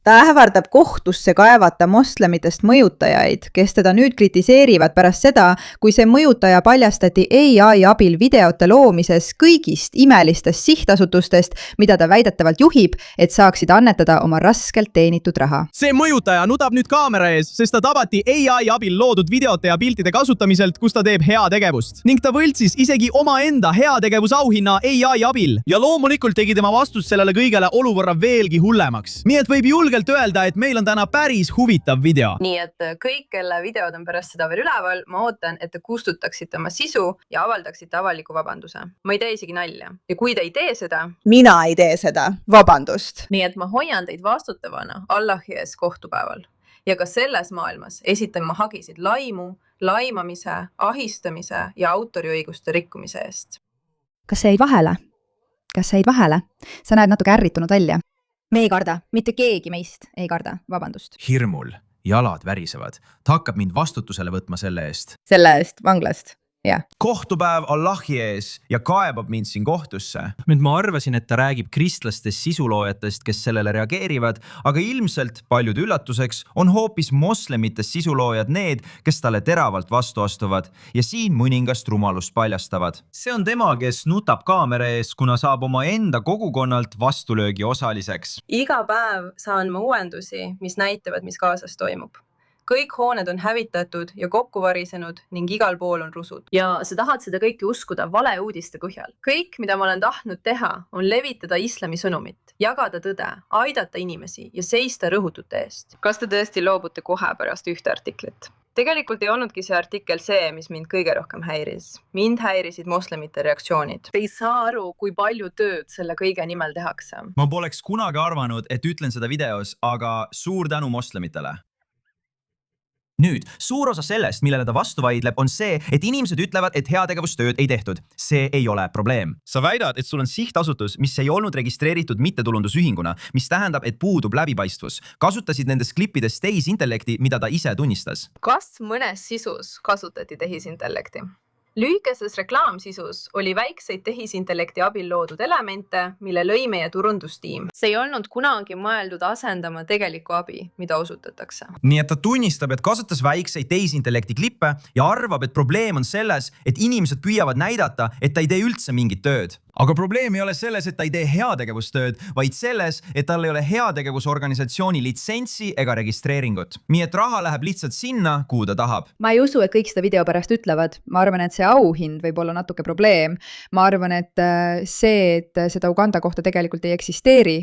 Ta ähvardab kohtusse kaevata moslemitest mõjutajaid, kes teda nüüd kritiseerivad pärast seda, kui see mõjutaja paljastati AI abil videote loomises kõigist imelistest sihtasutustest, mida ta väidetavalt juhib, et saaksid annetada oma raskelt teenitud raha. See mõjutaja nudab nüüd kaamera ees, sest ta tabati AI abil loodud videote ja piltide kasutamiselt, kus ta teeb heategevust. Ning ta võltsis isegi omaenda heategevusauhinna AI abil. Ja loomulikult tegi tema vastus sellele kõigele olukorra veelgi hullemaks. Nii et võib julgelt öelda, et meil on täna päris huvitav video. Nii et kõik, kelle videod on pärast seda veel üleval, ma ootan, et te kustutaksite oma sisu ja avaldaksite avaliku vabanduse. Ma ei tee isegi nalja. Ja kui te ei tee seda... Mina ei tee seda. Vabandust. Nii et ma hoian teid vastutavana Allahi ees kohtupäeval. Ja ka selles maailmas esitan ma hagisid laimu, laimamise, ahistamise ja autoriõiguste rikkumise eest. Kas sa jäid vahele? Sa näed natuke ärritunud välja. Me ei karda. Mitte keegi meist ei karda. Vabandust. Hirmul. Jalad värisevad. Ta hakkab mind vastutusele võtma selle eest. Selle eest vanglast. Ja. Kohtupäev Allahi ees ja kaebab mind siin kohtusse. Nüüd ma arvasin, et ta räägib kristlastest sisuloojatest, kes sellele reageerivad, aga ilmselt paljude üllatuseks on hoopis moslemitest sisuloojad need, kes talle teravalt vastu astuvad ja siin mõningast rumalust paljastavad. See on tema, kes nutab kaamera ees, kuna saab oma enda kogukonnalt vastulöögi osaliseks. Iga päev saan ma uuendusi, mis näitavad, mis kaasas toimub. Kõik hooned on hävitatud ja kokku varisenud ning igal pool on rusud. Ja sa tahad seda kõike uskuda valeuudiste põhjal. Kõik, mida ma olen tahtnud teha, on levitada islami sõnumit, jagada tõde, aidata inimesi ja seista rõhutute eest. Kas te tõesti loobute kohe pärast ühte artiklit? Tegelikult ei olnudki see artikkel see, mis mind kõige rohkem häiris. Mind häirisid moslemite reaktsioonid. Te ei saa aru, kui palju tööd selle kõige nimel tehakse. Ma poleks kunagi arvanud, et ütlen seda videos, aga suur tänu moslemitele. Nüüd, suur osa sellest, millele ta vastu vaidleb, on see, et inimesed ütlevad, et heategevustööd ei tehtud. See ei ole probleem. Sa väidad, et sul on sihtasutus, mis ei olnud registreeritud mittetulundusühinguna, mis tähendab, et puudub läbipaistvus. Kasutasid nendes klippides tehisintellekti, mida ta ise tunnistas. Kas mõnes sisus kasutati tehisintellekti? Lühikeses reklaamsisus oli väikseid tehisintellekti abil loodud elemente, mille lõi meie turundustiim. See ei olnud kunagi mõeldud asendama tegelikku abi, mida osutatakse. Nii et ta tunnistab, et kasutas väikseid tehisintellekti klippe ja arvab, et probleem on selles, et inimesed püüavad näidata, et ta ei tee üldse mingit tööd. Aga probleem ei ole selles, et ta ei tee heategevustööd, vaid selles, et tal ei ole heategevusorganisatsiooni litsentsi ega registreeringut. Nii et raha läheb lihtsalt sinna, kuhu ta tahab. Ma ei usu, et kõik seda video pärast ütlevad. Ma arvan, et see auhind võib olla natuke probleem. Ma arvan, et see, et seda Uganda kohta tegelikult ei eksisteeri,